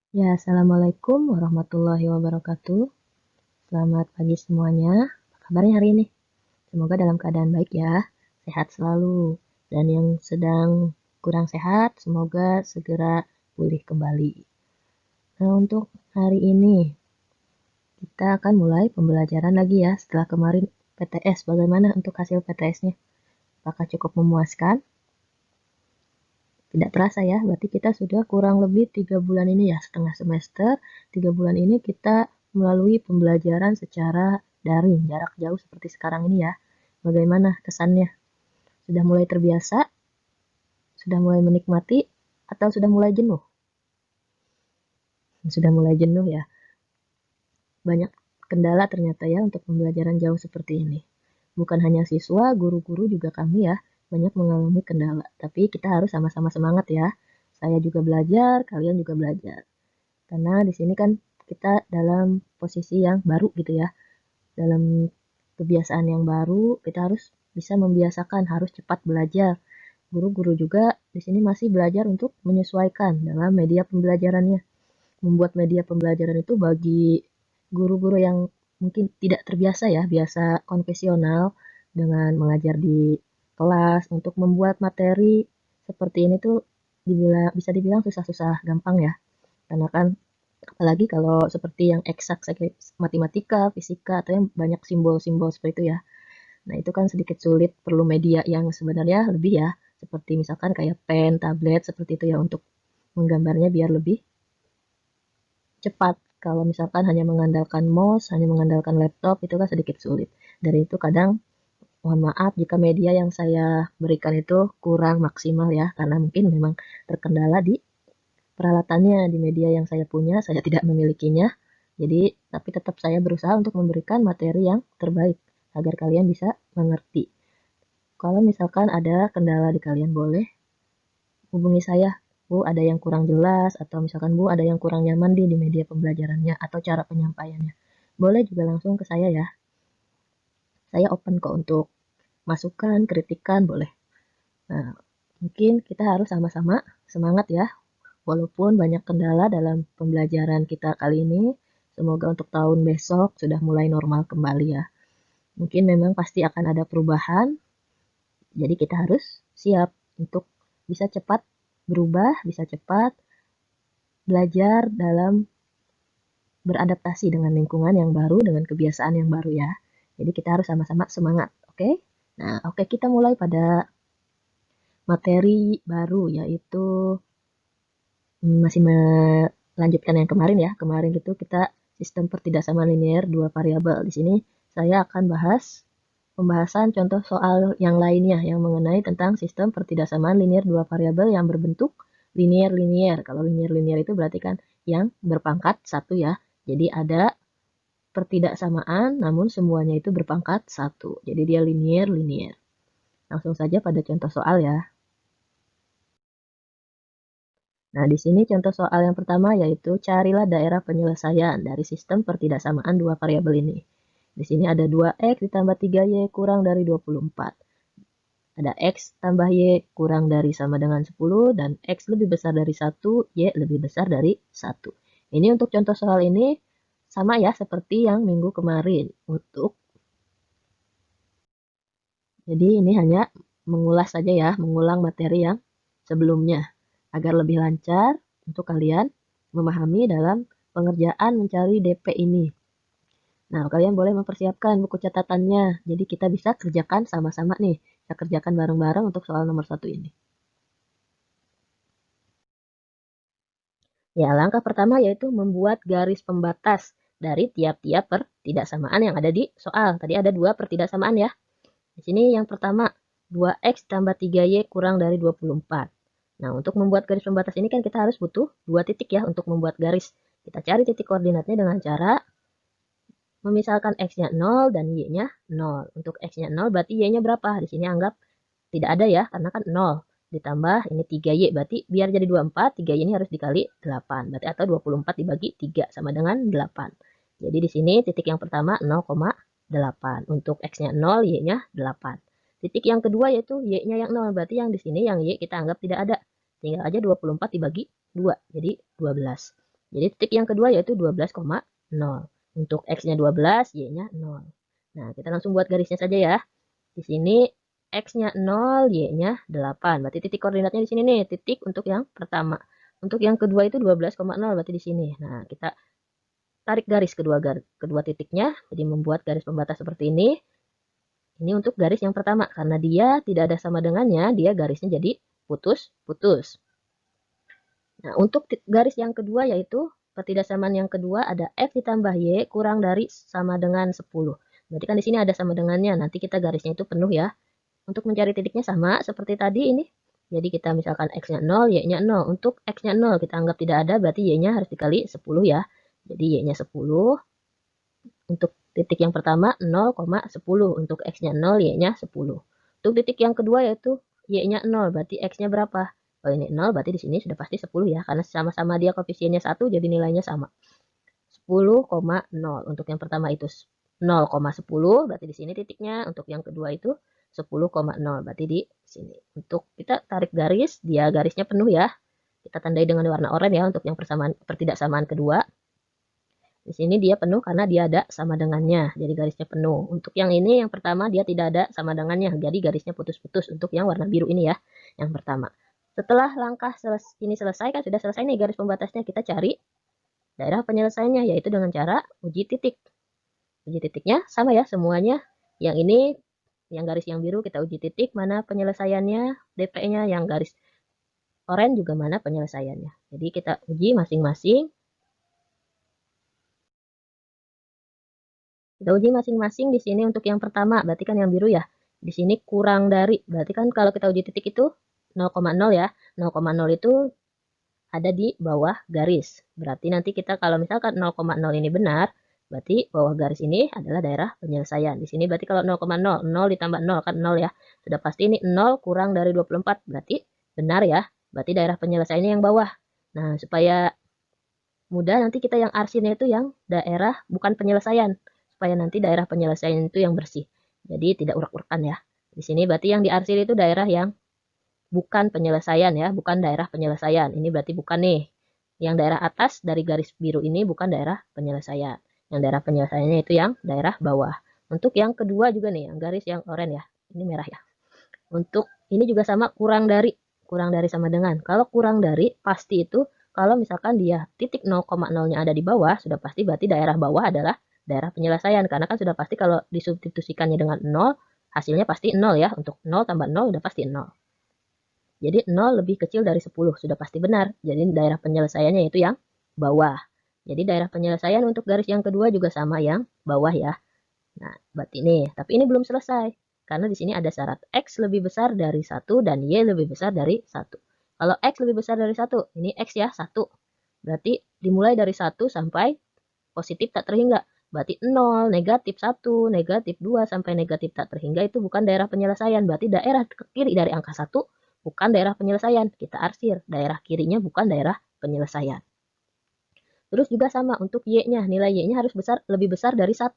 Ya, Assalamualaikum warahmatullahi wabarakatuh. Selamat pagi semuanya. Apa kabarnya hari ini? Semoga dalam keadaan baik ya, sehat selalu. Dan yang sedang kurang sehat, semoga segera pulih kembali. Nah, untuk hari ini, kita akan mulai pembelajaran lagi ya setelah kemarin PTS. Bagaimana untuk hasil PTS-nya? Apakah cukup memuaskan? Tidak terasa ya, berarti kita sudah kurang lebih 3 bulan ini ya, setengah semester. 3 bulan ini kita melalui pembelajaran secara daring, jarak jauh seperti sekarang ini ya. Bagaimana kesannya? Sudah mulai terbiasa? Sudah mulai menikmati? Atau sudah mulai jenuh? Sudah mulai jenuh ya. Banyak kendala ternyata ya untuk pembelajaran jauh seperti ini. Bukan hanya siswa, guru-guru juga kami ya, banyak mengalami kendala. Tapi kita harus sama-sama semangat ya. Saya juga belajar, kalian juga belajar. Karena di sini kan kita dalam posisi yang baru gitu ya. Dalam kebiasaan yang baru, kita harus bisa membiasakan, harus cepat belajar. Guru-guru juga di sini masih belajar untuk menyesuaikan dalam media pembelajarannya. Membuat media pembelajaran itu bagi guru-guru yang mungkin tidak terbiasa ya, biasa konvensional dengan mengajar di kelas untuk membuat materi seperti ini tuh bisa dibilang susah-susah gampang ya. Karena kan apalagi kalau seperti yang eksak kayak matematika, fisika atau yang banyak simbol-simbol seperti itu ya. Nah, itu kan sedikit sulit, perlu media yang sebenarnya lebih ya, seperti misalkan kayak pen, tablet seperti itu ya untuk menggambarnya biar lebih cepat. Kalau misalkan hanya mengandalkan mouse, hanya mengandalkan laptop, itu kan sedikit sulit. Dari itu kadang mohon maaf jika media yang saya berikan itu kurang maksimal ya, karena mungkin memang terkendala di peralatannya, di media yang saya punya, saya tidak memilikinya. Jadi, tapi tetap saya berusaha untuk memberikan materi yang terbaik agar kalian bisa mengerti. Kalau misalkan ada kendala di kalian boleh hubungi saya. Bu, ada yang kurang jelas atau misalkan Bu ada yang kurang nyaman di media pembelajarannya atau cara penyampaiannya. Boleh juga langsung ke saya ya. Saya open kok untuk masukan, kritikan boleh. Nah, mungkin kita harus sama-sama semangat ya. Walaupun banyak kendala dalam pembelajaran kita kali ini, semoga untuk tahun besok sudah mulai normal kembali ya. Mungkin memang pasti akan ada perubahan, jadi kita harus siap untuk bisa cepat berubah, bisa cepat belajar dalam beradaptasi dengan lingkungan yang baru, dengan kebiasaan yang baru ya. Jadi kita harus sama-sama semangat, oke? Nah, oke kita mulai pada materi baru yaitu masih melanjutkan yang kemarin ya. Kemarin itu kita sistem pertidaksamaan linear dua variabel. Di sini saya akan bahas pembahasan contoh soal yang lainnya yang mengenai tentang sistem pertidaksamaan linear dua variabel yang berbentuk linear-linear. Kalau linear-linear itu berarti kan yang berpangkat satu ya. Jadi ada pertidaksamaan namun semuanya itu berpangkat satu. Jadi dia linear-linear. Langsung saja pada contoh soal ya. Nah, di sini contoh soal yang pertama yaitu carilah daerah penyelesaian dari sistem pertidaksamaan dua variabel ini. Di sini ada 2x ditambah 3y kurang dari 24. Ada x tambah y kurang dari sama dengan 10 dan x lebih besar dari 1, y lebih besar dari 1. Ini untuk contoh soal ini sama ya seperti yang minggu kemarin. Jadi ini hanya mengulas saja ya, mengulang materi yang sebelumnya agar lebih lancar untuk kalian memahami dalam pengerjaan mencari DP ini. Nah, kalian boleh mempersiapkan buku catatannya. Jadi kita bisa kerjakan sama-sama nih. Kita kerjakan bareng-bareng untuk soal nomor 1 ini. Ya, langkah pertama yaitu membuat garis pembatas dari tiap-tiap pertidaksamaan yang ada di soal. Tadi ada 2 pertidaksamaan ya. Di sini yang pertama, 2x tambah 3y kurang dari 24. Nah, untuk membuat garis pembatas ini kan kita harus butuh 2 titik ya untuk membuat garis. Kita cari titik koordinatnya dengan cara memisalkan x-nya 0 dan y-nya 0. Untuk x-nya 0 berarti y-nya berapa? Di sini anggap tidak ada ya, karena kan 0. Ditambah ini 3y, berarti biar jadi 24, 3y ini harus dikali 8. Berarti atau 24 dibagi 3 sama dengan 8. Jadi di sini titik yang pertama 0,8. Untuk x-nya 0, y-nya 8. Titik yang kedua yaitu y-nya yang 0. Berarti yang di sini yang y kita anggap tidak ada. Tinggal aja 24 dibagi 2. Jadi 12. Jadi titik yang kedua yaitu 12,0. Untuk X-nya 12, Y-nya 0. Nah, kita langsung buat garisnya saja ya. Di sini X-nya 0, Y-nya 8. Berarti titik koordinatnya di sini nih, titik untuk yang pertama. Untuk yang kedua itu 12,0 berarti di sini. Nah, kita tarik garis kedua titiknya, jadi membuat garis pembatas seperti ini. Ini untuk garis yang pertama, karena dia tidak ada sama dengannya, dia garisnya jadi putus-putus. Nah, untuk garis yang kedua yaitu ketidaksamaan yang kedua ada X ditambah Y kurang dari sama dengan 10. Berarti kan di sini ada sama dengannya, nanti kita garisnya itu penuh ya. Untuk mencari titiknya sama seperti tadi ini. Jadi kita misalkan X-nya 0, Y-nya 0. Untuk X-nya 0 kita anggap tidak ada, berarti Y-nya harus dikali 10 ya. Jadi Y-nya 10. Untuk titik yang pertama 0,10. Untuk X-nya 0, Y-nya 10. Untuk titik yang kedua yaitu Y-nya 0, berarti X-nya berapa? Oh ini 0, berarti di sini sudah pasti 10 ya. Karena sama-sama dia koefisiennya 1, jadi nilainya sama. 10,0. Untuk yang pertama itu 0,10, berarti di sini titiknya. Untuk yang kedua itu 10,0, berarti di sini. Untuk kita tarik garis, dia garisnya penuh ya. Kita tandai dengan warna oranye ya untuk yang pertidaksamaan kedua. Di sini dia penuh karena dia ada sama dengannya, jadi garisnya penuh. Untuk yang ini, yang pertama dia tidak ada sama dengannya, jadi garisnya putus-putus. Untuk yang warna biru ini ya, yang pertama. Setelah langkah ini selesai, kan sudah selesai nih garis pembatasnya, kita cari daerah penyelesaiannya, yaitu dengan cara uji titik. Uji titiknya sama ya semuanya. Yang ini, yang garis yang biru kita uji titik, mana penyelesaiannya, DP-nya, yang garis oranye juga mana penyelesaiannya. Jadi kita uji masing-masing. Kita uji masing-masing di sini untuk yang pertama, berarti kan yang biru ya. Di sini kurang dari, berarti kan kalau kita uji titik itu 0,0 ya. 0,0 itu ada di bawah garis. Berarti nanti kita kalau misalkan 0,0 ini benar, berarti bawah garis ini adalah daerah penyelesaian. Di sini berarti kalau 0,0, 0 ditambah 0 kan 0 ya. Sudah pasti ini 0 kurang dari 24, berarti benar ya. Berarti daerah penyelesaiannya yang bawah. Nah, supaya mudah nanti kita yang arsirnya itu yang daerah bukan penyelesaian. Supaya nanti daerah penyelesaian itu yang bersih. Jadi tidak urak-urakan ya. Di sini berarti yang diarsir itu daerah yang bukan penyelesaian ya, bukan daerah penyelesaian. Ini berarti bukan nih. Yang daerah atas dari garis biru ini bukan daerah penyelesaian. Yang daerah penyelesaiannya itu yang daerah bawah. Untuk yang kedua juga nih, yang garis yang oranye ya. Ini merah ya. Untuk ini juga sama kurang dari sama dengan. Kalau kurang dari pasti itu kalau misalkan dia titik 0,0-nya ada di bawah, sudah pasti berarti daerah bawah adalah daerah penyelesaian. Karena kan sudah pasti kalau disubstitusikannya dengan 0, hasilnya pasti 0 ya. Untuk 0 tambah 0 udah pasti 0. Jadi 0 lebih kecil dari 10, sudah pasti benar. Jadi daerah penyelesaiannya itu yang bawah. Jadi daerah penyelesaian untuk garis yang kedua juga sama yang bawah ya. Nah, berarti ini. Tapi ini belum selesai. Karena di sini ada syarat X lebih besar dari 1 dan Y lebih besar dari 1. Kalau X lebih besar dari 1, ini X ya, 1. Berarti dimulai dari 1 sampai positif tak terhingga. Berarti 0, negatif 1, negatif 2, sampai negatif tak terhingga itu bukan daerah penyelesaian. Berarti daerah ke kiri dari angka 1 bukan daerah penyelesaian. Kita arsir, daerah kirinya bukan daerah penyelesaian. Terus juga sama untuk Y-nya, nilai Y-nya harus lebih besar dari 1.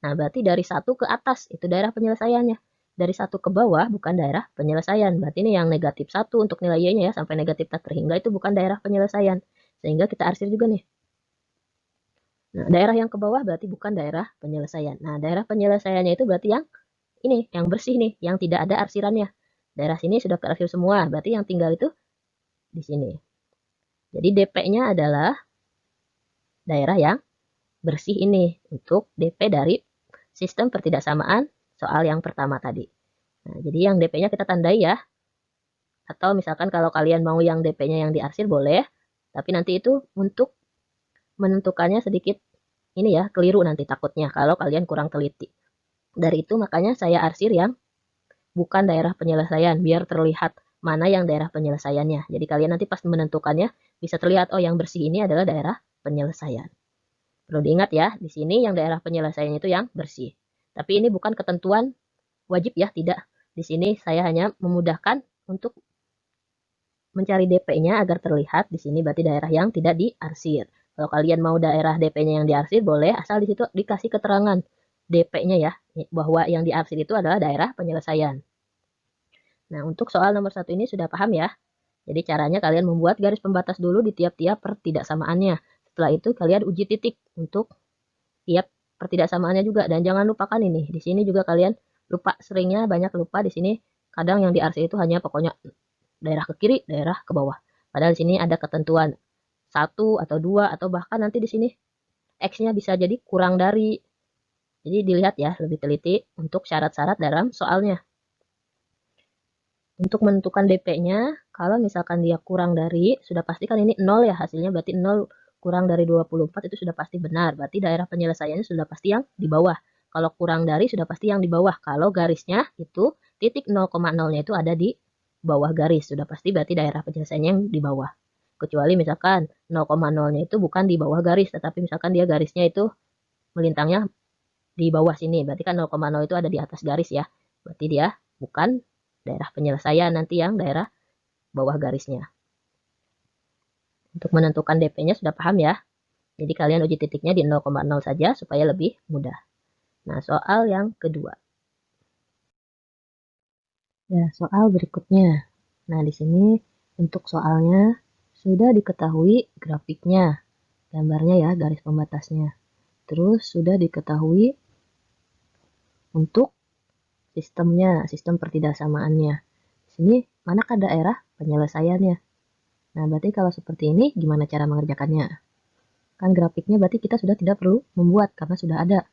Nah, berarti dari 1 ke atas itu daerah penyelesaiannya. Dari 1 ke bawah bukan daerah penyelesaian. Berarti ini yang negatif 1 untuk nilai Y-nya ya, sampai negatif tak terhingga itu bukan daerah penyelesaian. Sehingga kita arsir juga nih. Nah, daerah yang ke bawah berarti bukan daerah penyelesaian. Nah, daerah penyelesaiannya itu berarti yang ini, yang bersih nih, yang tidak ada arsirannya. Daerah sini sudah kearsir semua, berarti yang tinggal itu di sini. Jadi DP-nya adalah daerah yang bersih ini untuk DP dari sistem pertidaksamaan soal yang pertama tadi. Nah, jadi yang DP-nya kita tandai ya. Atau misalkan kalau kalian mau yang DP-nya yang diarsir boleh, tapi nanti itu untuk menentukannya sedikit ini ya, keliru nanti takutnya kalau kalian kurang teliti. Dari itu makanya saya arsir yang bukan daerah penyelesaian, biar terlihat mana yang daerah penyelesaiannya. Jadi kalian nanti pas menentukannya bisa terlihat, oh yang bersih ini adalah daerah penyelesaian. Perlu diingat ya, di sini yang daerah penyelesaian itu yang bersih. Tapi ini bukan ketentuan wajib ya, tidak. Di sini saya hanya memudahkan untuk mencari DP-nya agar terlihat di sini berarti daerah yang tidak diarsir. Kalau kalian mau daerah DP-nya yang diarsir boleh, asal di situ dikasih keterangan DP-nya ya, bahwa yang diarsir itu adalah daerah penyelesaian. Nah, untuk soal nomor 1 ini sudah paham ya. Jadi caranya kalian membuat garis pembatas dulu di tiap-tiap pertidaksamaannya. Setelah itu kalian uji titik untuk tiap pertidaksamaannya juga. Dan jangan lupakan ini, di sini juga kalian lupa, seringnya banyak lupa di sini. Kadang yang di RC itu hanya pokoknya daerah ke kiri, daerah ke bawah. Padahal di sini ada ketentuan 1 atau 2 atau bahkan nanti di sini X-nya bisa jadi kurang dari. Jadi dilihat ya lebih teliti untuk syarat-syarat dalam soalnya. Untuk menentukan DP-nya, kalau misalkan dia kurang dari, sudah pasti kan ini 0 ya hasilnya, berarti 0 kurang dari 24 itu sudah pasti benar. Berarti daerah penyelesaiannya sudah pasti yang di bawah. Kalau kurang dari sudah pasti yang di bawah. Kalau garisnya itu titik 0,0-nya itu ada di bawah garis, sudah pasti berarti daerah penyelesaiannya yang di bawah. Kecuali misalkan 0,0-nya itu bukan di bawah garis, tetapi misalkan dia garisnya itu melintangnya di bawah sini. Berarti kan 0,0 itu ada di atas garis ya. Berarti dia bukan daerah penyelesaian, nanti yang daerah bawah garisnya. Untuk menentukan DP-nya sudah paham ya. Jadi kalian uji titiknya di 0,0 saja supaya lebih mudah. Nah, soal yang kedua. Ya, soal berikutnya. Nah, di sini untuk soalnya sudah diketahui grafiknya, gambarnya ya, garis pembatasnya. Terus sudah diketahui untuk sistemnya, sistem pertidaksamaannya. Di sini manakah daerah penyelesaiannya? Nah, berarti kalau seperti ini gimana cara mengerjakannya? Kan grafiknya berarti kita sudah tidak perlu membuat karena sudah ada.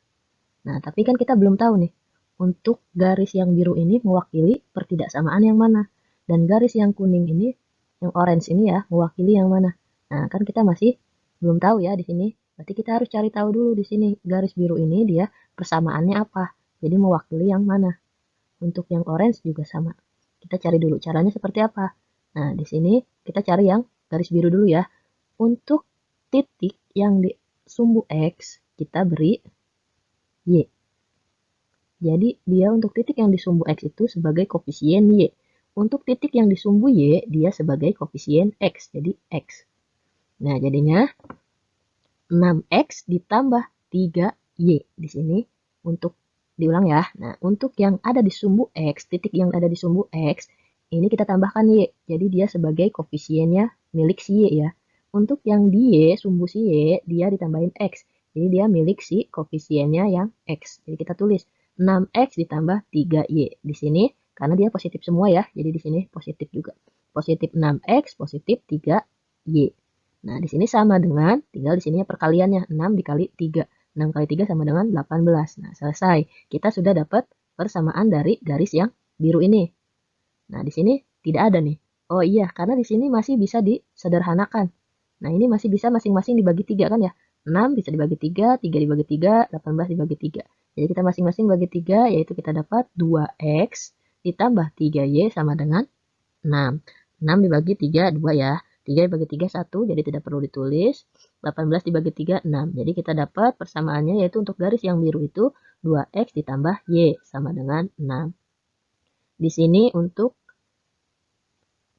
Nah, tapi kan kita belum tahu nih, untuk garis yang biru ini mewakili pertidaksamaan yang mana? Dan garis yang kuning ini, yang orange ini ya, mewakili yang mana? Nah, kan kita masih belum tahu ya di sini. Berarti kita harus cari tahu dulu di sini, garis biru ini dia persamaannya apa? Jadi mewakili yang mana? Untuk yang orange juga sama. Kita cari dulu caranya seperti apa. Nah, di sini kita cari yang garis biru dulu ya. Untuk titik yang di sumbu X, kita beri Y. Jadi, dia untuk titik yang di sumbu X itu sebagai koefisien Y. Untuk titik yang di sumbu Y, dia sebagai koefisien X. Jadi, X. Nah, jadinya 6X ditambah 3Y. Di sini untuk diulang ya. Nah, untuk yang ada di sumbu X, titik yang ada di sumbu X, ini kita tambahkan Y. Jadi, dia sebagai koefisiennya milik si Y ya. Untuk yang di Y, sumbu si Y, dia ditambahin X. Jadi, dia milik si koefisiennya yang X. Jadi, kita tulis 6X ditambah 3Y. Di sini, karena dia positif semua ya. Jadi, di sini positif juga. Positif 6X, positif 3Y. Nah, di sini sama dengan, tinggal di sininya perkaliannya, 6 dikali 3. 6 kali 3 sama dengan 18. Nah, selesai. Kita sudah dapat persamaan dari garis yang biru ini. Nah, di sini tidak ada nih. Oh iya, karena di sini masih bisa disederhanakan. Nah, ini masih bisa masing-masing dibagi 3 kan ya. 6 bisa dibagi 3, 3 dibagi 3, 18 dibagi 3. Jadi kita masing-masing bagi 3, yaitu kita dapat 2X ditambah 3Y sama dengan 6. 6 dibagi 3, 2 ya. 3 dibagi 3, 1, jadi tidak perlu ditulis. 18 dibagi 3, 6. Jadi kita dapat persamaannya yaitu untuk garis yang biru itu 2X ditambah Y sama dengan 6. Di sini untuk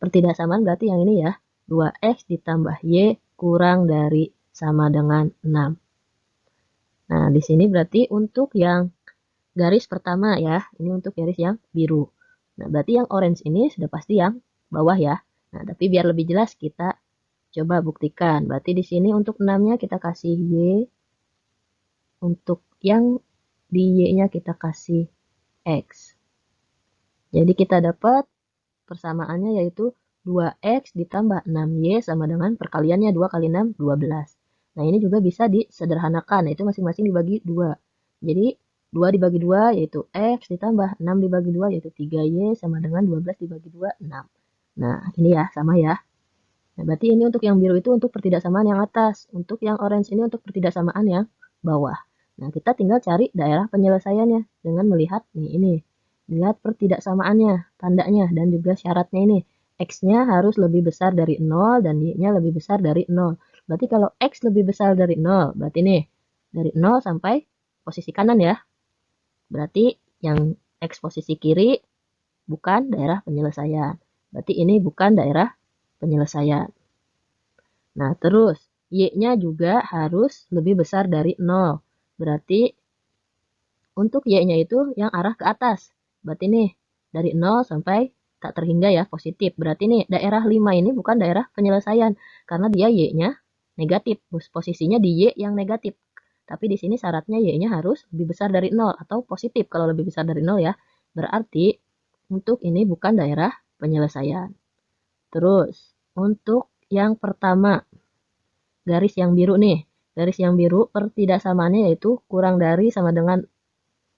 pertidaksamaan berarti yang ini ya. 2X ditambah Y kurang dari sama dengan 6. Nah, di sini berarti untuk yang garis pertama ya. Ini untuk garis yang biru. Nah, berarti yang orange ini sudah pasti yang bawah ya. Nah, tapi biar lebih jelas kita coba buktikan. Berarti di sini untuk 6-nya kita kasih Y. Untuk yang di Y-nya kita kasih X. Jadi kita dapat persamaannya yaitu 2X ditambah 6Y sama dengan perkaliannya 2 kali 6, 12. Nah, ini juga bisa disederhanakan, yaitu masing-masing dibagi 2. Jadi, 2 dibagi 2 yaitu X ditambah 6 dibagi 2 yaitu 3Y sama dengan 12 dibagi 2, 6. Nah, ini ya, sama ya. Nah, berarti ini untuk yang biru itu untuk pertidaksamaan yang atas. Untuk yang orange ini untuk pertidaksamaan yang bawah. Nah, kita tinggal cari daerah penyelesaiannya dengan melihat nih ini. Lihat pertidaksamaannya, tandanya, dan juga syaratnya ini. X-nya harus lebih besar dari 0 dan Y-nya lebih besar dari 0. Berarti kalau X lebih besar dari 0, berarti nih, dari 0 sampai posisi kanan ya. Berarti yang X posisi kiri bukan daerah penyelesaian. Berarti ini bukan daerah penyelesaian. Nah, terus Y-nya juga harus lebih besar dari 0. Berarti untuk Y-nya itu yang arah ke atas. Berarti nih, dari 0 sampai tak terhingga ya, positif. Berarti nih, daerah 5 ini bukan daerah penyelesaian. Karena dia Y-nya negatif. Posisinya di Y yang negatif. Tapi di sini syaratnya Y-nya harus lebih besar dari 0 atau positif kalau lebih besar dari 0 ya. Berarti untuk ini bukan daerah penyelesaian. Terus, untuk yang pertama, garis yang biru nih. Garis yang biru pertidaksamaannya yaitu kurang dari sama dengan,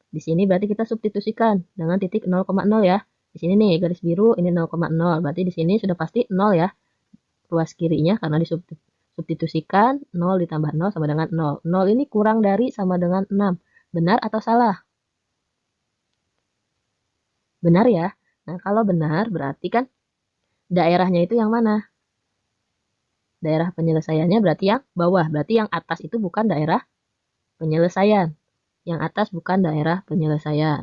di sini berarti kita substitusikan dengan titik 0,0 ya. Di sini nih garis biru ini 0,0. Berarti di sini sudah pasti 0 ya. Ruas kirinya karena disubstitusikan 0 ditambah 0 sama dengan 0. 0 ini kurang dari sama dengan 6. Benar atau salah? Benar ya. Nah, kalau benar berarti kan daerahnya itu yang mana? Daerah penyelesaiannya berarti yang bawah. Berarti yang atas itu bukan daerah penyelesaian. Yang atas bukan daerah penyelesaian.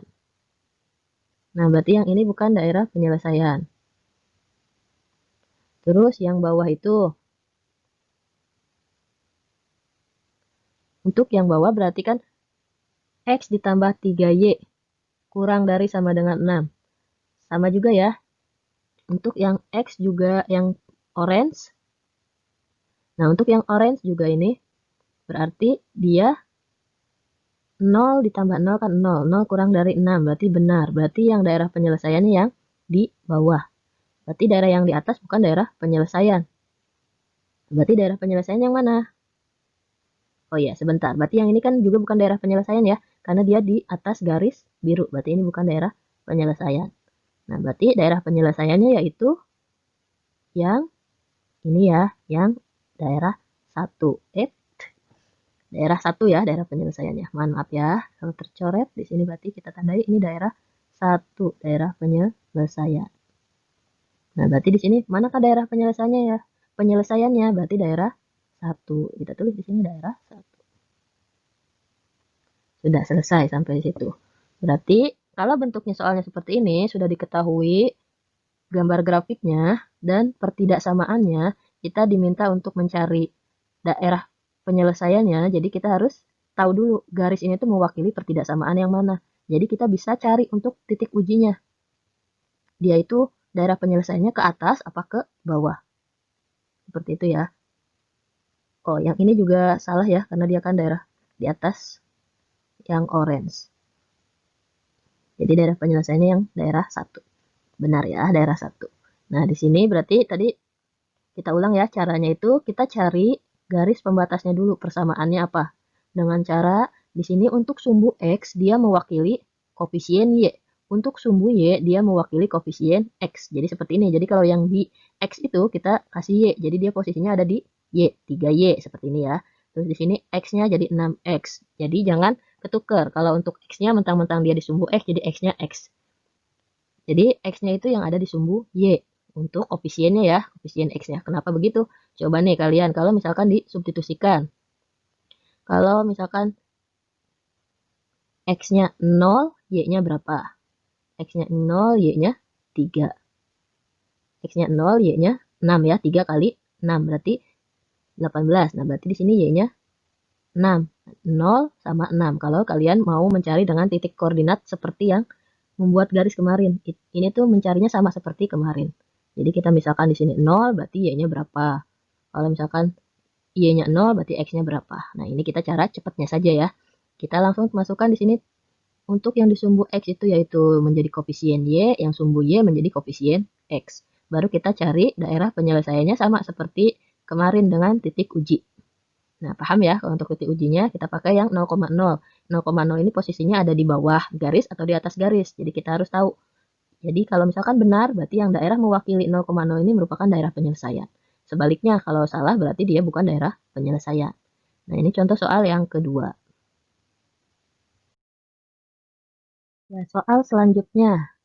Nah, berarti yang ini bukan daerah penyelesaian. Terus yang bawah itu, untuk yang bawah berarti kan X ditambah 3Y kurang dari sama dengan 6. Sama juga ya. Untuk yang X juga yang orange. Nah, untuk yang orange juga ini berarti dia 0 ditambah 0 kan 0. 0 kurang dari 6 berarti benar. Berarti yang daerah penyelesaiannya yang di bawah. Berarti daerah yang di atas bukan daerah penyelesaian. Berarti daerah penyelesaian yang mana? Oh iya, sebentar. Berarti yang ini kan juga bukan daerah penyelesaian ya. Karena dia di atas garis biru. Berarti ini bukan daerah penyelesaian. Nah, berarti daerah penyelesaiannya yaitu yang ini ya. Yang daerah 1. Daerah 1 ya, daerah penyelesaiannya. Mohon maaf ya. Kalau tercoret di sini berarti kita tandai ini daerah 1. Daerah penyelesaian. Nah, berarti di sini manakah daerah penyelesaiannya ya? Penyelesaiannya berarti daerah 1. Kita tulis di sini daerah 1. Sudah selesai sampai di situ. Berarti kalau bentuknya soalnya seperti ini sudah diketahui gambar grafiknya dan pertidaksamaannya, kita diminta untuk mencari daerah penyelesaiannya. Jadi kita harus tahu dulu garis ini tuh mewakili pertidaksamaan yang mana. Jadi kita bisa cari untuk titik ujinya. Dia itu daerah penyelesaiannya ke atas apa ke bawah. Seperti itu ya. Oh, yang ini juga salah ya, karena dia kan daerah di atas yang orange. Jadi daerah penyelesaiannya yang daerah 1. Benar ya, daerah 1. Nah, di sini berarti tadi kita ulang ya, caranya itu kita cari garis pembatasnya dulu, persamaannya apa. Dengan cara di sini untuk sumbu X dia mewakili koefisien Y. Untuk sumbu Y dia mewakili koefisien X. Jadi seperti ini. Jadi kalau yang di X itu kita kasih Y. Jadi dia posisinya ada di Y, 3Y seperti ini ya. Terus di sini X-nya jadi 6X. Jadi jangan ketukar. Kalau untuk X-nya mentang-mentang dia di sumbu X, jadi X-nya X. Jadi X-nya itu yang ada di sumbu Y. Untuk koefisiennya ya, koefisien X-nya. Kenapa begitu? Coba nih kalian, kalau misalkan disubstitusikan. Kalau misalkan X-nya 0, Y-nya berapa? X-nya 0, Y-nya 3. X-nya 0, Y-nya 6 ya. 3 kali 6 berarti 18. Nah, berarti di sini Y-nya 6. 0 sama 6. Kalau kalian mau mencari dengan titik koordinat seperti yang membuat garis kemarin. Ini tuh mencarinya sama seperti kemarin. Jadi kita misalkan di sini 0, berarti Y-nya berapa? Kalau misalkan Y-nya 0, berarti X-nya berapa? Nah, ini kita cara cepatnya saja ya. Kita langsung masukkan di sini untuk yang di sumbu X itu yaitu menjadi koefisien Y, yang sumbu Y menjadi koefisien X. Baru kita cari daerah penyelesaiannya sama seperti kemarin dengan titik uji. Nah, paham ya? Kalau untuk titik ujinya kita pakai yang 0,0. 0,0 ini posisinya ada di bawah garis atau di atas garis. Jadi kita harus tahu. Jadi kalau misalkan benar, berarti yang daerah mewakili 0,0 ini merupakan daerah penyelesaian. Sebaliknya, kalau salah berarti dia bukan daerah penyelesaian. Nah, ini contoh soal yang kedua. Ya, soal selanjutnya.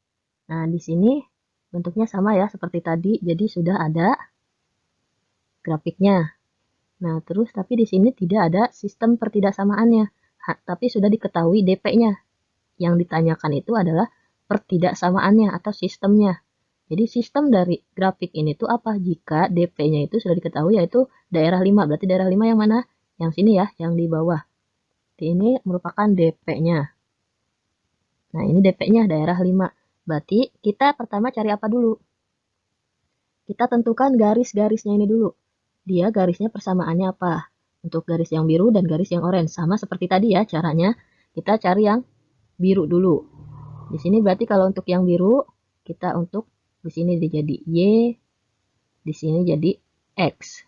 Nah, di sini bentuknya sama ya seperti tadi. Jadi sudah ada grafiknya. Nah, terus tapi di sini tidak ada sistem pertidaksamaannya. Tapi sudah diketahui DP-nya. Yang ditanyakan itu adalah pertidaksamaannya atau sistemnya. Jadi sistem dari grafik ini tuh apa? Jika DP-nya itu sudah diketahui yaitu daerah 5. Berarti daerah 5 yang mana? Yang sini ya, yang di bawah. Ini merupakan DP-nya. Nah, ini DP-nya daerah 5. Berarti kita pertama cari apa dulu? Kita tentukan garis-garisnya ini dulu. dia garisnya persamaannya apa. Untuk garis yang biru dan garis yang oranye. Sama seperti tadi ya caranya. Kita cari yang biru dulu. Di sini berarti kalau untuk yang biru, kita untuk di sini jadi Y, di sini jadi X.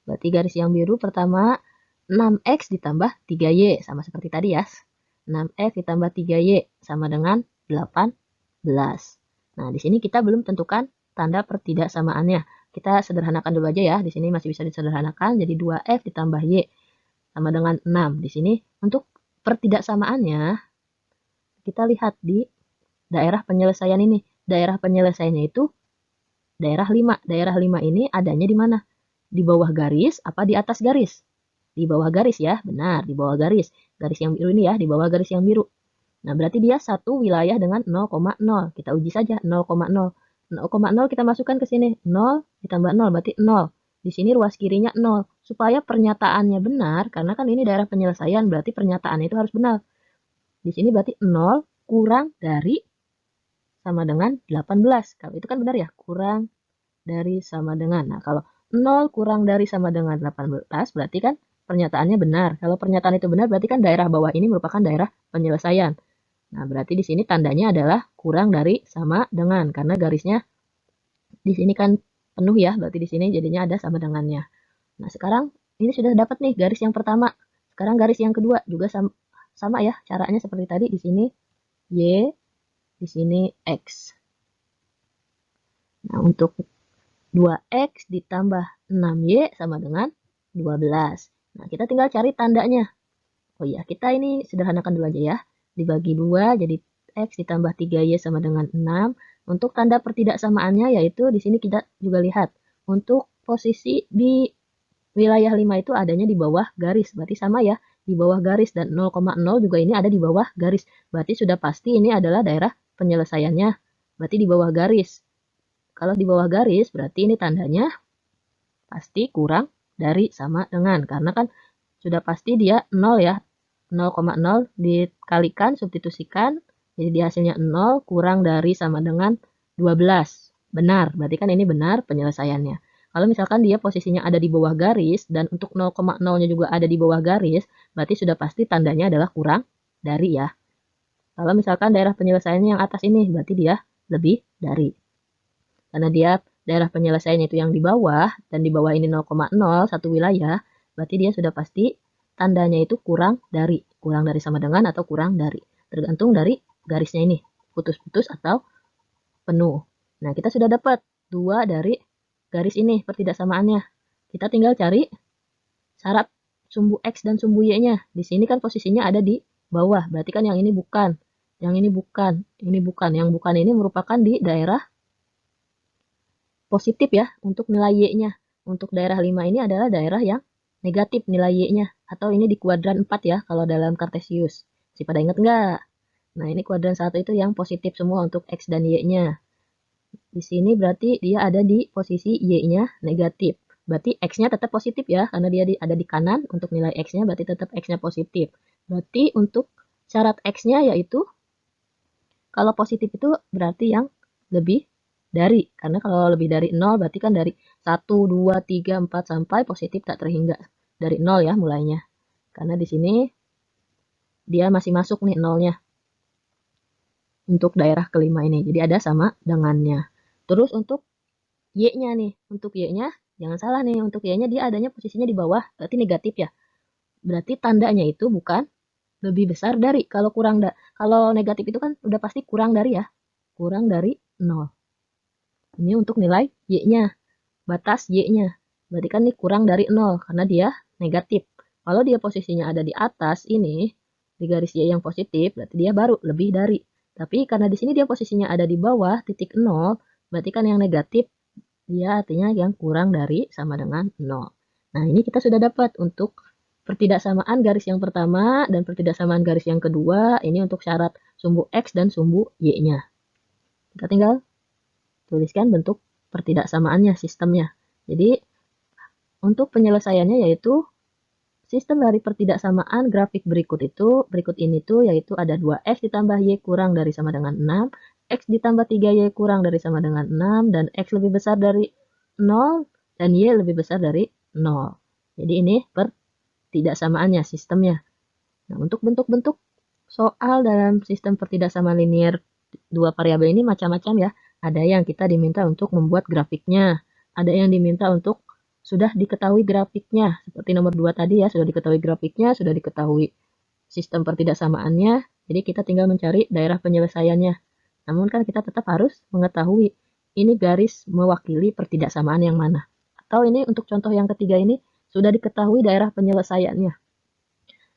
Berarti garis yang biru pertama 6X ditambah 3Y. Sama seperti tadi ya. 6X ditambah 3Y sama dengan 18. Nah, di sini kita belum tentukan tanda pertidaksamaannya. Kita sederhanakan dulu aja ya. Di sini masih bisa disederhanakan. Jadi 2F ditambah Y sama dengan 6. Di sini untuk pertidaksamaannya, kita lihat di daerah penyelesaian ini. Daerah penyelesaiannya itu daerah 5. Daerah 5 ini adanya di mana? Di bawah garis apa di atas garis? Di bawah garis ya, benar, di bawah garis. Garis yang biru ini ya, di bawah garis yang biru. Nah, berarti dia satu wilayah dengan 0,0. Kita uji saja 0,0. 0,0 kita masukkan ke sini. 0 ditambah 0 berarti 0. Di sini ruas kirinya 0. Supaya pernyataannya benar, karena kan ini daerah penyelesaian, berarti pernyataannya itu harus benar. Di sini berarti 0 kurang dari sama dengan 18. Kalau itu kan benar ya, kurang dari sama dengan. Nah, kalau 0 kurang dari sama dengan 18 berarti kan pernyataannya benar. Kalau pernyataan itu benar berarti kan daerah bawah ini merupakan daerah penyelesaian. Nah, berarti di sini tandanya adalah kurang dari sama dengan karena garisnya di sini kan penuh ya, berarti di sini jadinya ada sama dengannya. Nah, sekarang ini sudah dapat nih garis yang pertama. Sekarang garis yang kedua juga sama ya, caranya seperti tadi di sini Y, di sini X. Nah, untuk 2X ditambah 6Y sama dengan 12. Nah, kita tinggal cari tandanya. Oh iya, kita ini sederhanakan dulu aja ya. Dibagi 2, jadi X ditambah 3Y sama dengan 6. Untuk tanda pertidaksamaannya, yaitu di sini kita juga lihat. Untuk posisi di wilayah 5 itu adanya di bawah garis. Berarti sama ya, di bawah garis. Dan 0,0 juga ini ada di bawah garis. Berarti sudah pasti ini adalah daerah penyelesaiannya. Berarti di bawah garis. Kalau di bawah garis, berarti ini tandanya pasti kurang dari sama dengan. Karena kan sudah pasti dia 0 ya. 0,0 dikalikan, substitusikan. Jadi di hasilnya 0 kurang dari sama dengan 12. Benar, berarti kan ini benar penyelesaiannya. Kalau misalkan dia posisinya ada di bawah garis, dan untuk 0,0-nya juga ada di bawah garis, berarti sudah pasti tandanya adalah kurang dari ya. Kalau misalkan daerah penyelesaiannya yang atas ini, berarti dia lebih dari. Karena dia daerah penyelesaiannya itu yang di bawah, dan di bawah ini 0,0, satu wilayah, berarti dia sudah pasti tandanya itu kurang dari sama dengan atau kurang dari. Tergantung dari garisnya ini, putus-putus atau penuh. Nah, kita sudah dapat 2 dari garis ini, pertidaksamaannya. Kita tinggal cari syarat sumbu X dan sumbu Y-nya. Di sini kan posisinya ada di bawah, berarti kan yang ini bukan. Yang ini bukan, ini bukan. Yang bukan ini merupakan di daerah positif ya untuk nilai Y-nya. Untuk daerah 5 ini adalah daerah yang negatif nilai Y-nya. Atau ini di kuadran 4 ya kalau dalam Kartesius. Si pada ingat nggak? Nah, ini kuadran 1 itu yang positif semua untuk X dan Y-nya. Di sini berarti dia ada di posisi Y-nya negatif. Berarti X-nya tetap positif ya, karena dia ada di kanan. Untuk nilai X-nya berarti tetap X-nya positif. Berarti untuk syarat X-nya yaitu, kalau positif itu berarti yang lebih dari. Karena kalau lebih dari 0 berarti kan dari 1, 2, 3, 4 sampai positif tak terhingga. Dari 0 ya mulainya. Karena di sini dia masih masuk nih 0-nya. Untuk daerah kelima ini. Jadi ada sama dengannya. Terus untuk Y-nya nih. Untuk Y-nya jangan salah nih. Untuk Y-nya dia adanya posisinya di bawah. Berarti negatif ya. Berarti tandanya itu bukan lebih besar dari. Kalau negatif itu kan udah pasti kurang dari ya. Kurang dari 0. Ini untuk nilai Y-nya, batas Y-nya. Berarti kan ini kurang dari 0, karena dia negatif. Kalau dia posisinya ada di atas ini, di garis Y yang positif, berarti dia baru lebih dari. Tapi karena di sini dia posisinya ada di bawah, titik 0, berarti kan yang negatif, dia artinya yang kurang dari sama dengan 0. Nah, ini kita sudah dapat untuk pertidaksamaan garis yang pertama dan pertidaksamaan garis yang kedua, ini untuk syarat sumbu X dan sumbu Y-nya. Kita tinggal tuliskan bentuk pertidaksamaannya, sistemnya. Jadi, untuk penyelesaiannya yaitu sistem dari pertidaksamaan grafik berikut ini tuh yaitu ada 2X ditambah Y kurang dari sama dengan 6, X ditambah 3Y kurang dari sama dengan 6, dan X lebih besar dari 0, dan Y lebih besar dari 0. Jadi ini pertidaksamaannya, sistemnya. Nah, untuk bentuk-bentuk soal dalam sistem pertidaksamaan linear dua variabel ini macam-macam ya. Ada yang kita diminta untuk membuat grafiknya, ada yang diminta untuk sudah diketahui grafiknya, seperti nomor 2 tadi ya, sudah diketahui grafiknya, sudah diketahui sistem pertidaksamaannya, jadi kita tinggal mencari daerah penyelesaiannya. Namun kan kita tetap harus mengetahui ini garis mewakili pertidaksamaan yang mana. Atau ini untuk contoh yang ketiga ini sudah diketahui daerah penyelesaiannya,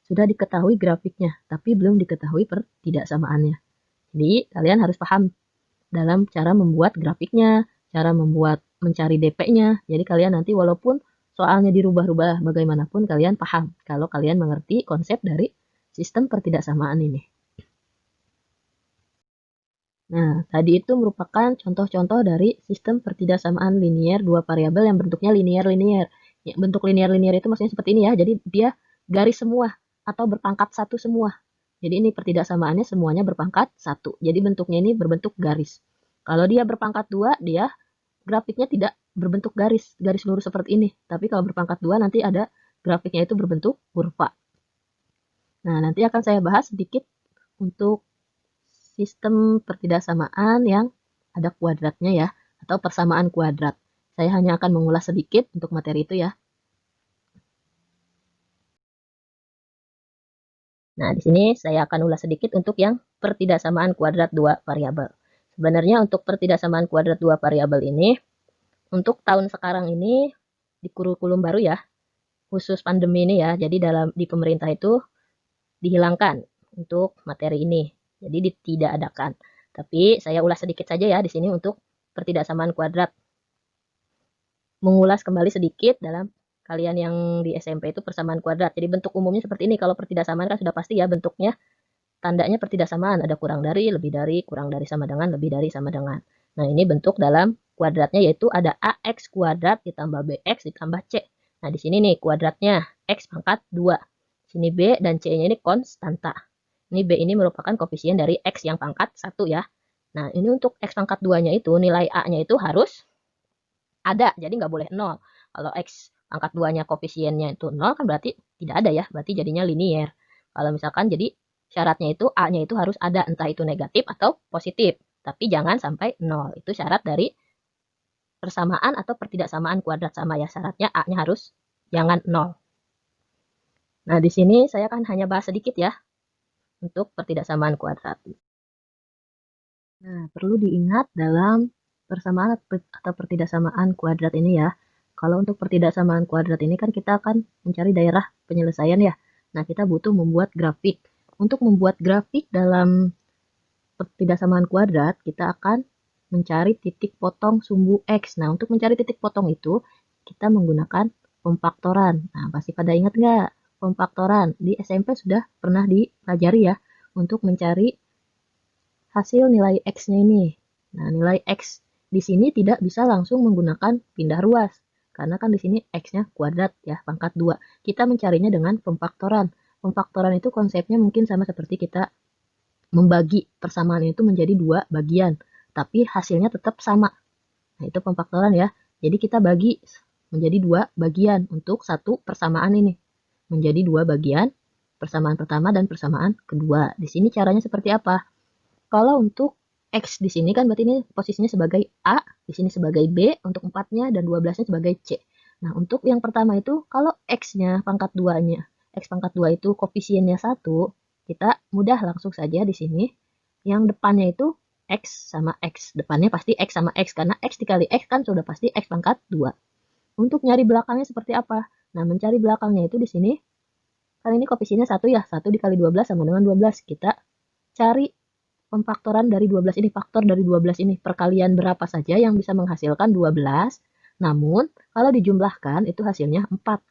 sudah diketahui grafiknya, tapi belum diketahui pertidaksamaannya. Jadi kalian harus paham dalam cara membuat grafiknya, cara mencari DP-nya. Jadi kalian nanti walaupun soalnya dirubah-rubah bagaimanapun kalian paham kalau kalian mengerti konsep dari sistem pertidaksamaan ini. Nah, tadi itu merupakan contoh-contoh dari sistem pertidaksamaan linear dua variabel yang bentuknya linear-linear. Ya, bentuk linear-linear itu maksudnya seperti ini ya, jadi dia garis semua atau berpangkat satu semua. Jadi ini pertidaksamaannya semuanya berpangkat satu. Jadi bentuknya ini berbentuk garis. Kalau dia berpangkat dua, dia grafiknya tidak berbentuk garis lurus seperti ini. Tapi kalau berpangkat dua nanti ada grafiknya itu berbentuk kurva. Nah, nanti akan saya bahas sedikit untuk sistem pertidaksamaan yang ada kuadratnya ya, atau persamaan kuadrat. Saya hanya akan mengulas sedikit untuk materi itu ya. Nah, di sini saya akan ulas sedikit untuk yang pertidaksamaan kuadrat dua variabel. Sebenarnya untuk pertidaksamaan kuadrat dua variabel ini, untuk tahun sekarang ini di kurikulum baru ya, khusus pandemi ini ya, jadi di pemerintah itu dihilangkan untuk materi ini. Jadi tidak adakan. Tapi saya ulas sedikit saja ya di sini untuk pertidaksamaan kuadrat. Mengulas kembali sedikit dalam kalian yang di SMP itu persamaan kuadrat. Jadi bentuk umumnya seperti ini. Kalau pertidaksamaan kan sudah pasti ya bentuknya. Tandanya pertidaksamaan. Ada kurang dari, lebih dari, kurang dari sama dengan, lebih dari sama dengan. Nah ini bentuk dalam kuadratnya yaitu ada AX kuadrat ditambah BX ditambah C. Nah di sini nih kuadratnya X pangkat 2. Sini B dan C-nya ini konstanta. Ini B ini merupakan koefisien dari X yang pangkat 1 ya. Nah ini untuk X pangkat 2-nya itu nilai A-nya itu harus ada, jadi nggak boleh 0. Kalau X pangkat 2-nya koefisiennya itu 0 kan berarti tidak ada ya, berarti jadinya linear. Kalau misalkan jadi syaratnya itu A-nya itu harus ada, entah itu negatif atau positif. Tapi jangan sampai 0. Itu syarat dari persamaan atau pertidaksamaan kuadrat sama ya. Syaratnya A-nya harus jangan 0. Nah, di sini saya akan hanya bahas sedikit ya untuk pertidaksamaan kuadrat. Nah, perlu diingat dalam persamaan atau pertidaksamaan kuadrat ini ya. Kalau untuk pertidaksamaan kuadrat ini kan kita akan mencari daerah penyelesaian ya. Nah, kita butuh membuat grafik. Untuk membuat grafik dalam pertidaksamaan kuadrat, kita akan mencari titik potong sumbu X. Nah, untuk mencari titik potong itu, kita menggunakan pemfaktoran. Nah, pasti pada ingat nggak? Pemfaktoran. Di SMP sudah pernah dipelajari ya, untuk mencari hasil nilai X-nya ini. Nah, nilai X di sini tidak bisa langsung menggunakan pindah ruas. Karena kan di sini X-nya kuadrat ya, pangkat 2. Kita mencarinya dengan pemfaktoran. Pemfaktoran itu konsepnya mungkin sama seperti kita membagi persamaan itu menjadi dua bagian. Tapi hasilnya tetap sama. Nah, itu pemfaktoran ya. Jadi kita bagi menjadi dua bagian untuk satu persamaan ini. Menjadi dua bagian, persamaan pertama dan persamaan kedua. Di sini caranya seperti apa? Kalau untuk X di sini kan berarti ini posisinya sebagai A, di sini sebagai B untuk 4-nya dan 12-nya sebagai C. Nah, untuk yang pertama itu kalau X-nya pangkat 2-nya, X pangkat 2 itu koefisiennya 1, kita mudah langsung saja di sini. Yang depannya itu X sama X. Depannya pasti X sama X karena X dikali X kan sudah pasti X pangkat 2. Untuk nyari belakangnya seperti apa? Nah, mencari belakangnya itu di sini kan ini koefisiennya 1 ya, 1 dikali 12 sama dengan 12. Kita cari pemfaktoran dari 12 ini, faktor dari 12 ini, perkalian berapa saja yang bisa menghasilkan 12, namun kalau dijumlahkan itu hasilnya 4,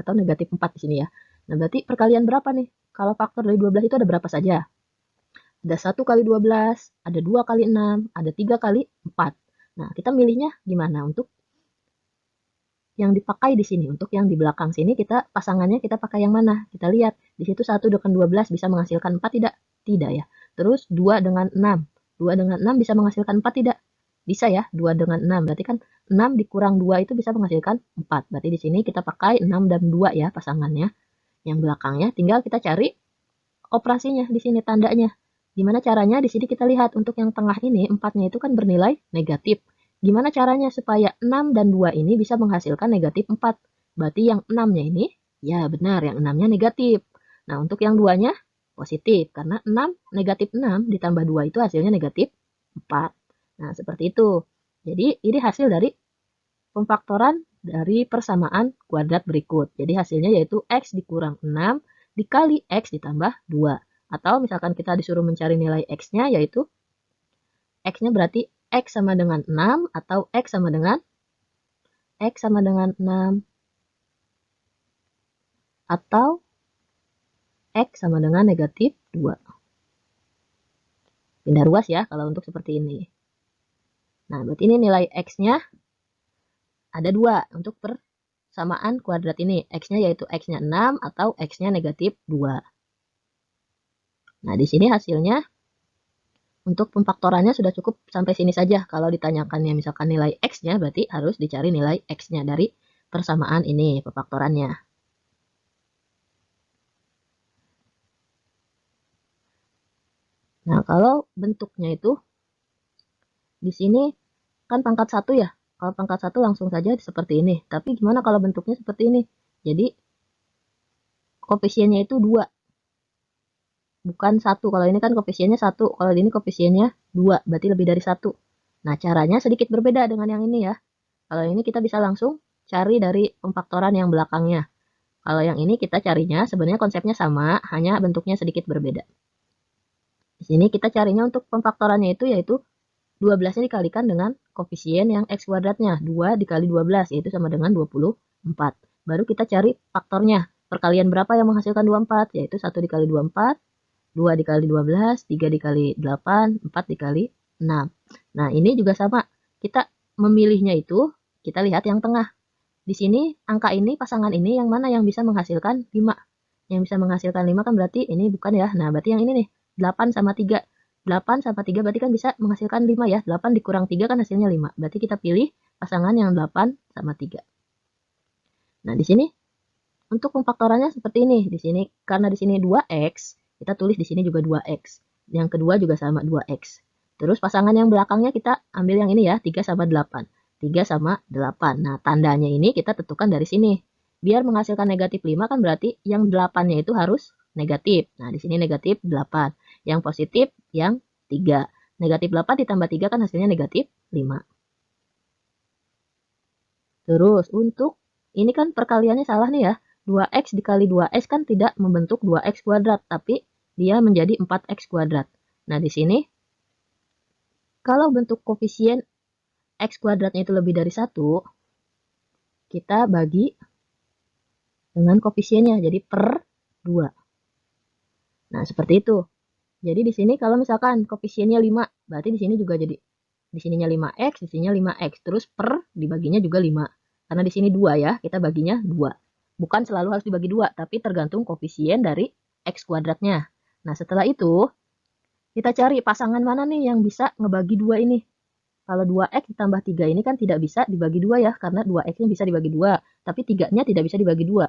atau negatif 4 di sini ya. Nah, berarti perkalian berapa nih? Kalau faktor dari 12 itu ada berapa saja? Ada 1 kali 12, ada 2 kali 6, ada 3 kali 4. Nah, kita milihnya gimana untuk yang dipakai di sini? Untuk yang di belakang sini kita pasangannya kita pakai yang mana? Kita lihat, di situ 1 dengan 12 bisa menghasilkan 4 tidak? Tidak ya. Terus 2 dengan 6. 2 dengan 6 bisa menghasilkan 4 tidak? Bisa ya, 2 dengan 6. Berarti kan 6 dikurang 2 itu bisa menghasilkan 4. Berarti di sini kita pakai 6 dan 2 ya pasangannya. Yang belakangnya tinggal kita cari operasinya di sini tandanya. Gimana caranya? Di sini kita lihat untuk yang tengah ini 4-nya itu kan bernilai negatif. Gimana caranya supaya 6 dan 2 ini bisa menghasilkan negatif 4? Berarti yang 6-nya ini, ya benar, yang 6-nya negatif. Nah, untuk yang 2-nya positif. Karena 6 negatif 6 ditambah 2 itu hasilnya negatif 4. Nah, seperti itu. Jadi, ini hasil dari pemfaktoran dari persamaan kuadrat berikut. Jadi, hasilnya yaitu X dikurang 6 dikali X ditambah 2. Atau misalkan kita disuruh mencari nilai X-nya, yaitu X-nya berarti X sama dengan 6 atau X sama dengan 6 atau X sama dengan negatif 2. Pindah ruas ya kalau untuk seperti ini. Nah, berarti ini nilai X-nya ada 2 untuk persamaan kuadrat ini. X-nya yaitu X-nya 6 atau X-nya negatif 2. Nah, di sini hasilnya untuk pemfaktorannya sudah cukup sampai sini saja. Kalau ditanyakannya misalkan nilai X-nya, berarti harus dicari nilai X-nya dari persamaan ini, pemfaktorannya. Nah, kalau bentuknya itu, di sini kan pangkat 1 ya. Kalau pangkat 1 langsung saja seperti ini. Tapi gimana kalau bentuknya seperti ini? Jadi, koefisiennya itu 2. Bukan 1. Kalau ini kan koefisiennya 1. Kalau ini koefisiennya 2. Berarti lebih dari 1. Nah, caranya sedikit berbeda dengan yang ini ya. Kalau ini kita bisa langsung cari dari pemfaktoran yang belakangnya. Kalau yang ini kita carinya sebenarnya konsepnya sama, hanya bentuknya sedikit berbeda. Di sini kita carinya untuk pemfaktorannya itu yaitu 12-nya dikalikan dengan koefisien yang X kuadratnya. 2 dikali 12 yaitu sama dengan 24. Baru kita cari faktornya. Perkalian berapa yang menghasilkan 24? Yaitu 1 dikali 24, 2 dikali 12, 3 dikali 8, 4 dikali 6. Nah, ini juga sama. Kita memilihnya itu, kita lihat yang tengah. Di sini, angka ini, pasangan ini, yang mana yang bisa menghasilkan 5? Yang bisa menghasilkan 5 kan berarti ini bukan ya. Nah, berarti yang ini nih, 8 sama 3. 8 sama 3 berarti kan bisa menghasilkan 5 ya. 8 dikurang 3 kan hasilnya 5. Berarti kita pilih pasangan yang 8 sama 3. Nah, di sini untuk pemfaktorannya seperti ini. Di sini karena di sini 2x, kita tulis di sini juga 2x. Yang kedua juga sama 2x. Terus pasangan yang belakangnya kita ambil yang ini ya, 3 sama 8. 3 sama 8. Nah, tandanya ini kita tentukan dari sini. Biar menghasilkan negatif 5 kan berarti yang 8-nya itu harus negatif. Nah, di sini negatif 8. Yang positif yang 3. Negatif 8 ditambah 3 kan hasilnya negatif 5. Terus untuk ini kan perkaliannya salah nih ya. 2x dikali 2x kan tidak membentuk 2x kuadrat, tapi dia menjadi 4x kuadrat. Nah, di sini kalau bentuk koefisien x kuadratnya itu lebih dari 1, kita bagi dengan koefisiennya, jadi per 2. Nah, seperti itu. Jadi di sini kalau misalkan koefisiennya 5, berarti di sini juga jadi di sininya 5x, di sininya 5x, terus per dibaginya juga 5. Karena di sini 2 ya, kita baginya 2. Bukan selalu harus dibagi 2, tapi tergantung koefisien dari x kuadratnya. Nah, setelah itu kita cari pasangan mana nih yang bisa ngebagi 2 ini. Kalau 2x ditambah 3 ini kan tidak bisa dibagi 2 ya, karena 2x-nya bisa dibagi 2, tapi 3-nya tidak bisa dibagi 2.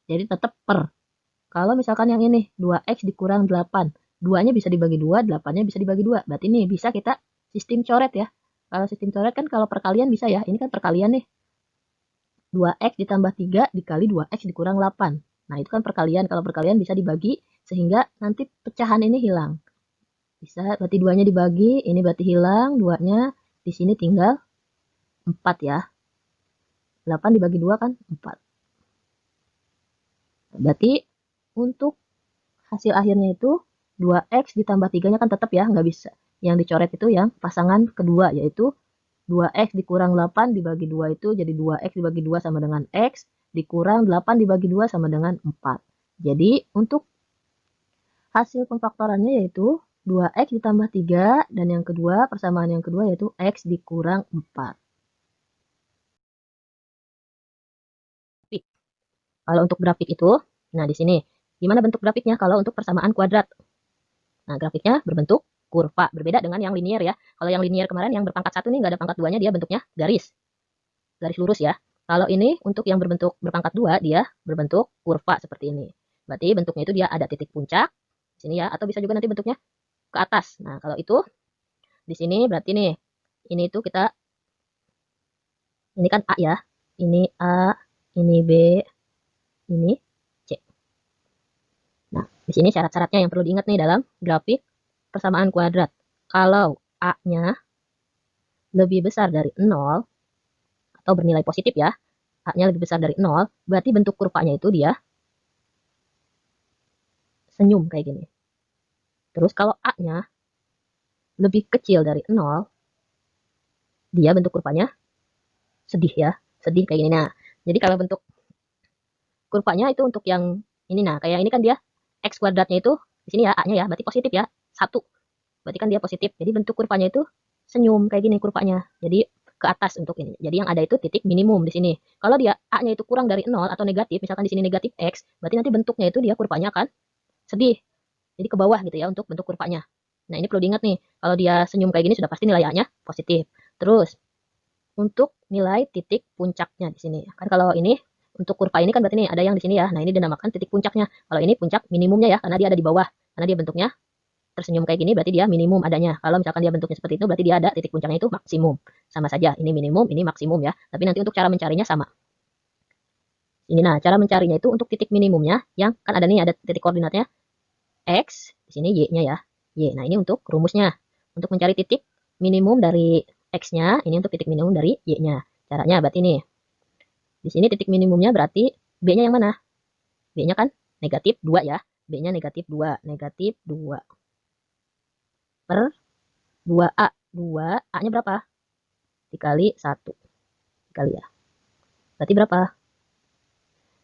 Jadi tetap per. Kalau misalkan yang ini, 2x dikurang 8, 2-nya bisa dibagi 2, 8-nya bisa dibagi 2. Berarti ini bisa kita sistem coret ya. Kalau sistem coret kan kalau perkalian bisa ya, ini kan perkalian nih. 2x ditambah 3 dikali 2x dikurang 8. Nah, itu kan perkalian. Kalau perkalian bisa dibagi sehingga nanti pecahan ini hilang. Bisa, berarti 2-nya dibagi, ini berarti hilang, 2-nya di sini tinggal 4 ya. 8 dibagi 2 kan 4. Berarti untuk hasil akhirnya itu 2x ditambah 3-nya kan tetap ya, nggak bisa. Yang dicoret itu yang pasangan kedua, yaitu 2x dikurang 8 dibagi 2 itu jadi 2x dibagi 2 sama dengan x, dikurang 8 dibagi 2 sama dengan 4. Jadi untuk hasil pemfaktorannya yaitu 2x ditambah 3, dan yang kedua, persamaan yang kedua yaitu x dikurang 4. Kalau untuk grafik itu, nah di sini, gimana bentuk grafiknya kalau untuk persamaan kuadrat? Nah, grafiknya berbentuk kurva, berbeda dengan yang linear ya. Kalau yang linear kemarin yang berpangkat 1 nih nggak ada pangkat 2-nya, dia bentuknya garis. garis lurus ya. Kalau ini untuk yang berbentuk berpangkat 2, dia berbentuk kurva seperti ini. Berarti bentuknya itu dia ada titik puncak di sini ya, atau bisa juga nanti bentuknya ke atas. Nah, kalau itu di sini berarti nih, ini tuh kita, ini kan A ya, ini A, ini B, ini C. Nah, di sini syarat-syaratnya yang perlu diingat nih dalam grafik persamaan kuadrat. Kalau A-nya lebih besar dari 0, atau bernilai positif ya, A-nya lebih besar dari 0, berarti bentuk kurvanya itu dia senyum kayak gini. Terus kalau A-nya lebih kecil dari 0, dia bentuk kurvanya sedih ya, sedih kayak gini. Nah, jadi kalau bentuk kurvanya itu untuk yang ini, nah kayak ini kan dia X kuadratnya itu di sini ya, A-nya ya, berarti positif ya, 1. Berarti kan dia positif. Jadi bentuk kurvanya itu senyum kayak gini kurvanya. Jadi ke atas untuk ini. Jadi yang ada itu titik minimum di sini. Kalau dia A-nya itu kurang dari 0 atau negatif, misalkan di sini negatif X, berarti nanti bentuknya itu dia kurvanya akan sedih. Jadi ke bawah gitu ya untuk bentuk kurvanya. Nah, ini perlu diingat nih. Kalau dia senyum kayak gini sudah pasti nilai A-nya positif. Terus untuk nilai titik puncaknya di sini. Kan kalau ini untuk kurva ini kan berarti nih ada yang di sini ya. Nah, ini dinamakan titik puncaknya. Kalau ini puncak minimumnya ya, karena dia ada di bawah. Karena dia bentuknya tersenyum kayak gini berarti dia minimum adanya. Kalau misalkan dia bentuknya seperti itu berarti dia ada titik puncaknya itu maksimum. Sama saja, ini minimum, ini maksimum ya. Tapi nanti untuk cara mencarinya sama. Ini nah, cara mencarinya itu untuk titik minimumnya yang kan ada nih ada titik koordinatnya X, di sini Y-nya ya. Y. Nah, ini untuk rumusnya. Untuk mencari titik minimum dari X-nya, ini untuk titik minimum dari Y-nya. Caranya berarti nih. Di sini titik minimumnya berarti B-nya yang mana? B-nya kan negatif 2 ya. B-nya negatif 2. Negatif 2 per 2A. 2, A-nya berapa? Dikali 1. Dikali ya. Berarti berapa?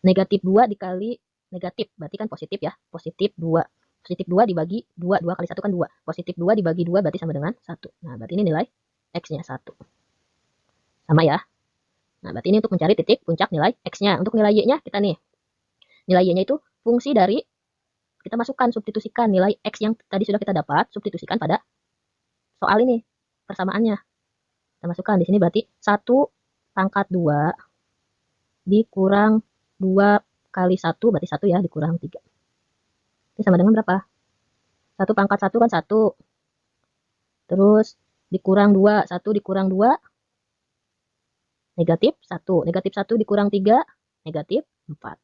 Negatif 2 dikali negatif. Berarti kan positif ya. Positif 2. Positif 2 dibagi 2. 2 kali 1 kan 2. Positif 2 dibagi 2 berarti sama dengan 1. Nah, berarti ini nilai X-nya 1. Sama ya. Nah, berarti ini untuk mencari titik puncak nilai X-nya. Untuk nilai Y-nya kita nih. Nilai Y-nya itu fungsi dari kita masukkan, substitusikan nilai X yang tadi sudah kita dapat, substitusikan pada soal ini. Persamaannya. Kita masukkan di sini berarti 1 pangkat 2 dikurang 2 kali 1 berarti 1 ya dikurang 3. Ini sama dengan berapa? 1 pangkat 1 kan 1. Terus dikurang 2. 1 dikurang 2 negatif 1. Negatif 1 dikurang 3 negatif 4.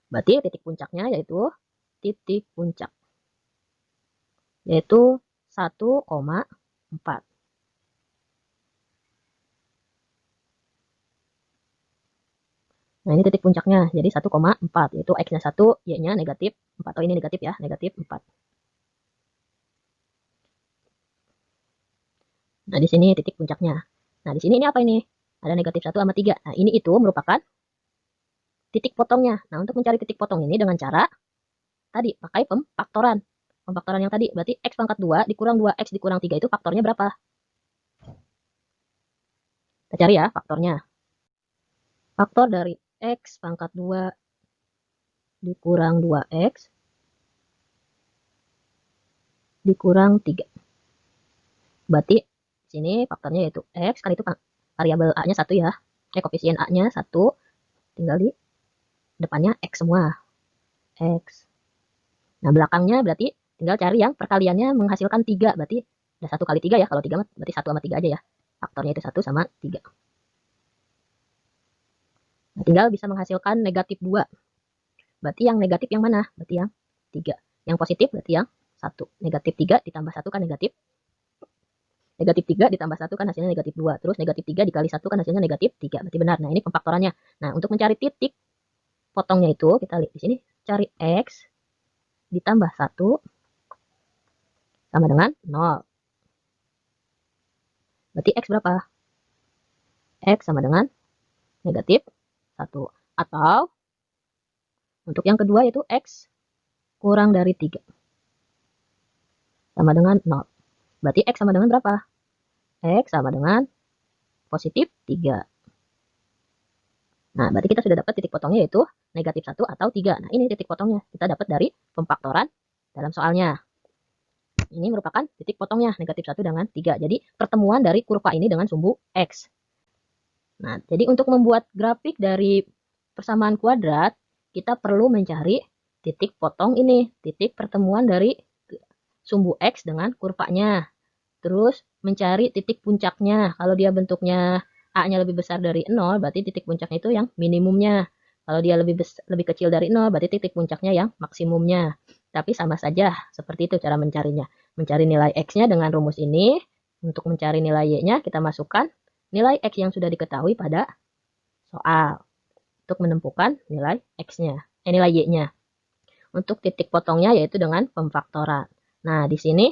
Berarti titik puncaknya yaitu titik puncak. Yaitu 1,4. Nah, ini titik puncaknya. Jadi 1,4 yaitu X-nya 1, Y-nya negatif 4. Oh, ini negatif ya, negatif 4. Nah, di sini titik puncaknya. Nah, di sini ini apa ini? Ada negatif 1 sama 3. Nah, ini itu merupakan titik potongnya. Nah, untuk mencari titik potong ini dengan cara tadi pakai pemfaktoran. Pemfaktoran yang tadi berarti X pangkat 2 dikurang 2X dikurang 3 itu faktornya berapa? Kita cari ya faktornya. Faktor dari X pangkat 2 dikurang 2X dikurang 3. Berarti sini faktornya yaitu X, kan itu variabel A-nya 1 ya. Koefisien A-nya 1, tinggal di depannya X semua. X. Nah, belakangnya berarti tinggal cari yang perkaliannya menghasilkan 3. Berarti ada 1 kali 3 ya. Kalau 3 berarti 1 sama 3 aja ya. Faktornya itu 1 sama 3. Nah, tinggal bisa menghasilkan negatif 2. Berarti yang negatif yang mana? Berarti yang 3. Yang positif berarti yang 1. Negatif 3 ditambah 1 kan negatif. Negatif 3 ditambah 1 kan hasilnya negatif 2. Terus negatif 3 dikali 1 kan hasilnya negatif 3. Berarti benar. Nah, ini pemfaktorannya. Nah, untuk mencari titik potongnya itu kita lihat di sini. Cari X ditambah 1 sama dengan 0. Berarti X berapa? X sama dengan negatif 1. Atau untuk yang kedua yaitu X kurang dari 3. Sama dengan 0. Berarti X sama dengan berapa? X sama dengan positif 3. Nah, berarti kita sudah dapat titik potongnya yaitu negatif 1 atau 3. Nah, ini titik potongnya. Kita dapat dari pemfaktoran dalam soalnya. Ini merupakan titik potongnya negatif 1 dengan 3. Jadi, pertemuan dari kurva ini dengan sumbu X. Nah, jadi untuk membuat grafik dari persamaan kuadrat, kita perlu mencari titik potong ini, titik pertemuan dari sumbu X dengan kurvanya. Terus mencari titik puncaknya. Kalau dia bentuknya A-nya lebih besar dari 0, berarti titik puncaknya itu yang minimumnya. Kalau dia lebih kecil dari 0, berarti titik puncaknya yang maksimumnya. Tapi sama saja, seperti itu cara mencarinya. Mencari nilai X-nya dengan rumus ini. Untuk mencari nilai Y-nya, kita masukkan nilai X yang sudah diketahui pada soal. Untuk menentukan nilai X-nya, nilai Y-nya. Untuk titik potongnya yaitu dengan pemfaktoran. Nah, di sini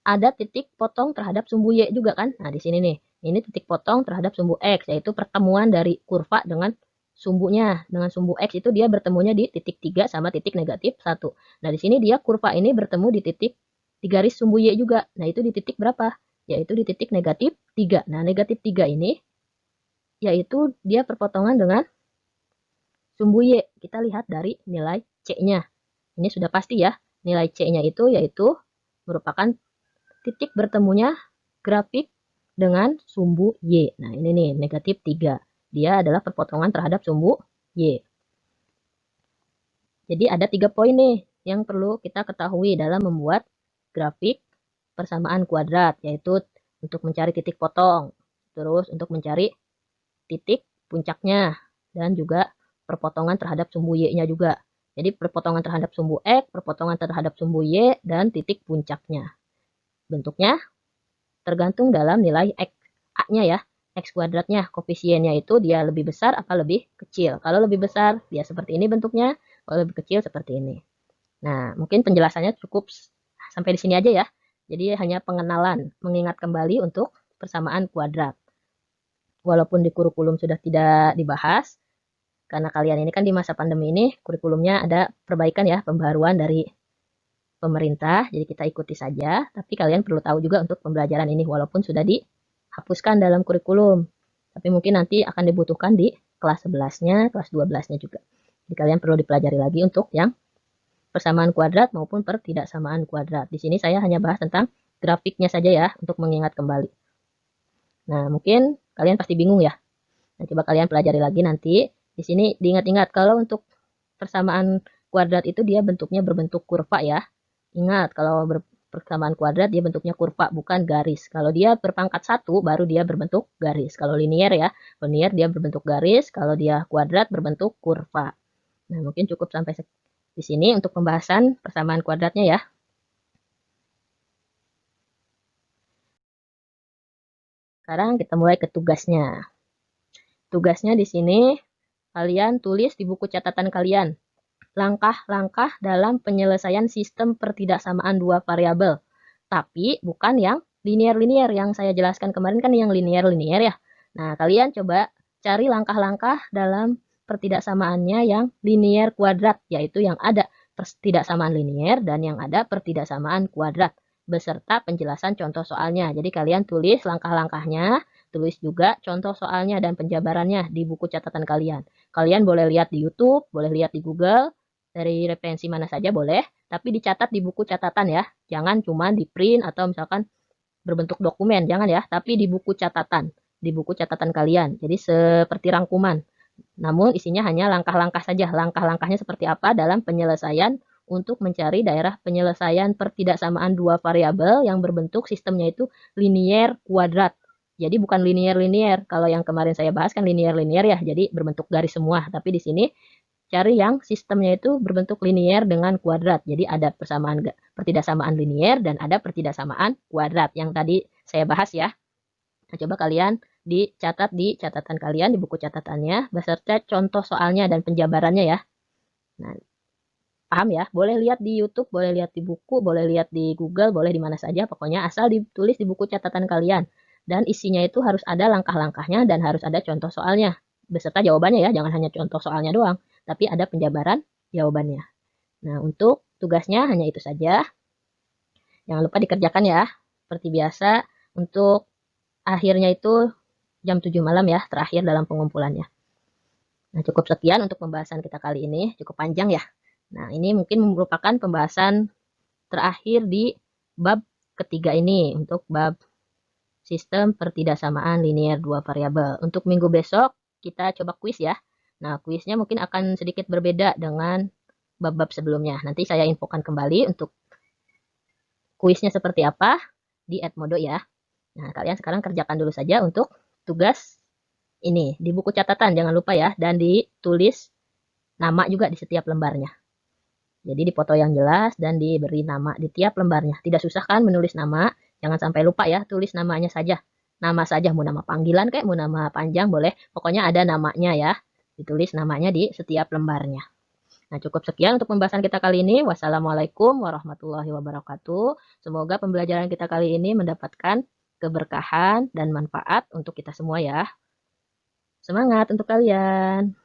ada titik potong terhadap sumbu Y juga kan. Nah, di sini nih, ini titik potong terhadap sumbu X, yaitu pertemuan dari kurva dengan sumbunya. Dengan sumbu X itu dia bertemunya di titik 3 sama titik negatif 1. Nah, di sini dia kurva ini bertemu di titik di garis sumbu Y juga. Nah, itu di titik berapa? Yaitu di titik negatif 3. Nah, negatif 3 ini yaitu dia perpotongan dengan sumbu Y. Kita lihat dari nilai C-nya. Ini sudah pasti ya. Nilai C-nya itu yaitu merupakan titik bertemunya grafik dengan sumbu Y. Nah, ini nih, negatif 3. Dia adalah perpotongan terhadap sumbu Y. Jadi ada 3 poin nih yang perlu kita ketahui dalam membuat grafik persamaan kuadrat, yaitu untuk mencari titik potong, terus untuk mencari titik puncaknya, dan juga perpotongan terhadap sumbu Y-nya juga. Jadi perpotongan terhadap sumbu X, perpotongan terhadap sumbu Y, dan titik puncaknya. Bentuknya tergantung dalam nilai X A-nya ya. X kuadratnya, koefisiennya itu dia lebih besar apa lebih kecil. Kalau lebih besar, dia seperti ini bentuknya. Kalau lebih kecil, seperti ini. Nah, mungkin penjelasannya cukup sampai di sini aja ya. Jadi hanya pengenalan, mengingat kembali untuk persamaan kuadrat. Walaupun di kurikulum sudah tidak dibahas, karena kalian ini kan di masa pandemi ini, kurikulumnya ada perbaikan ya, pembaruan dari pemerintah, jadi kita ikuti saja, tapi kalian perlu tahu juga untuk pembelajaran ini, walaupun sudah dihapuskan dalam kurikulum. Tapi mungkin nanti akan dibutuhkan di kelas 11-nya, kelas 12-nya juga. Jadi kalian perlu dipelajari lagi untuk yang persamaan kuadrat maupun pertidaksamaan kuadrat. Di sini saya hanya bahas tentang grafiknya saja ya, untuk mengingat kembali. Nah, mungkin kalian pasti bingung ya. Nah, coba kalian pelajari lagi nanti. Di sini diingat-ingat kalau untuk persamaan kuadrat itu dia bentuknya berbentuk kurva ya. Ingat, kalau persamaan kuadrat dia bentuknya kurva, bukan garis. Kalau dia berpangkat 1, baru dia berbentuk garis. Kalau linier ya, linier dia berbentuk garis. Kalau dia kuadrat berbentuk kurva. Nah, mungkin cukup sampai di sini untuk pembahasan persamaan kuadratnya ya. Sekarang kita mulai ke tugasnya. Tugasnya di sini kalian tulis di buku catatan kalian langkah-langkah dalam penyelesaian sistem pertidaksamaan dua variabel. Tapi bukan yang linear-linear yang saya jelaskan kemarin, kan yang linear-linear ya. Nah, kalian coba cari langkah-langkah dalam pertidaksamaannya yang linear kuadrat, yaitu yang ada pertidaksamaan linear dan yang ada pertidaksamaan kuadrat, beserta penjelasan contoh soalnya. Jadi kalian tulis langkah-langkahnya, tulis juga contoh soalnya dan penjabarannya di buku catatan kalian. Kalian boleh lihat di YouTube, boleh lihat di Google, dari referensi mana saja boleh, tapi dicatat di buku catatan ya. Jangan cuma di print atau misalkan berbentuk dokumen, jangan ya, tapi di buku catatan, di buku catatan kalian. Jadi seperti rangkuman. Namun isinya hanya langkah-langkah saja. Langkah-langkahnya seperti apa dalam penyelesaian untuk mencari daerah penyelesaian pertidaksamaan dua variabel yang berbentuk sistemnya itu linear kuadrat. Jadi bukan linear-linear. Kalau yang kemarin saya bahas kan linear-linear ya, jadi berbentuk garis semua. Tapi di sini cari yang sistemnya itu berbentuk linear dengan kuadrat. Jadi ada pertidaksamaan linear dan ada pertidaksamaan kuadrat yang tadi saya bahas ya. Nah, coba kalian dicatat di catatan kalian, di buku catatannya, beserta contoh soalnya dan penjabarannya ya. Nah, paham ya? Boleh lihat di YouTube, boleh lihat di buku, boleh lihat di Google, boleh di mana saja. Pokoknya asal ditulis di buku catatan kalian. Dan isinya itu harus ada langkah-langkahnya dan harus ada contoh soalnya. Beserta jawabannya ya, jangan hanya contoh soalnya doang. Tapi ada penjabaran jawabannya. Nah, untuk tugasnya hanya itu saja. Jangan lupa dikerjakan ya. Seperti biasa, untuk akhirnya itu jam 7 malam ya, terakhir dalam pengumpulannya. Nah, cukup sekian untuk pembahasan kita kali ini. Cukup panjang ya. Nah, ini mungkin merupakan pembahasan terakhir di bab ketiga ini. Untuk bab sistem pertidaksamaan linier dua variabel. Untuk minggu besok kita coba kuis ya. Nah, kuisnya mungkin akan sedikit berbeda dengan bab-bab sebelumnya. Nanti saya infokan kembali untuk kuisnya seperti apa di Edmodo ya. Nah, kalian sekarang kerjakan dulu saja untuk tugas ini di buku catatan, jangan lupa ya, dan ditulis nama juga di setiap lembarnya. Jadi dipoto yang jelas dan diberi nama di tiap lembarnya. Tidak susah kan menulis nama? Jangan sampai lupa ya, tulis namanya saja. Nama saja, mau nama panggilan kayak, mau nama panjang boleh. Pokoknya ada namanya ya. Ditulis namanya di setiap lembarnya. Nah, cukup sekian untuk pembahasan kita kali ini. Wassalamualaikum warahmatullahi wabarakatuh. Semoga pembelajaran kita kali ini mendapatkan keberkahan dan manfaat untuk kita semua ya. Semangat untuk kalian.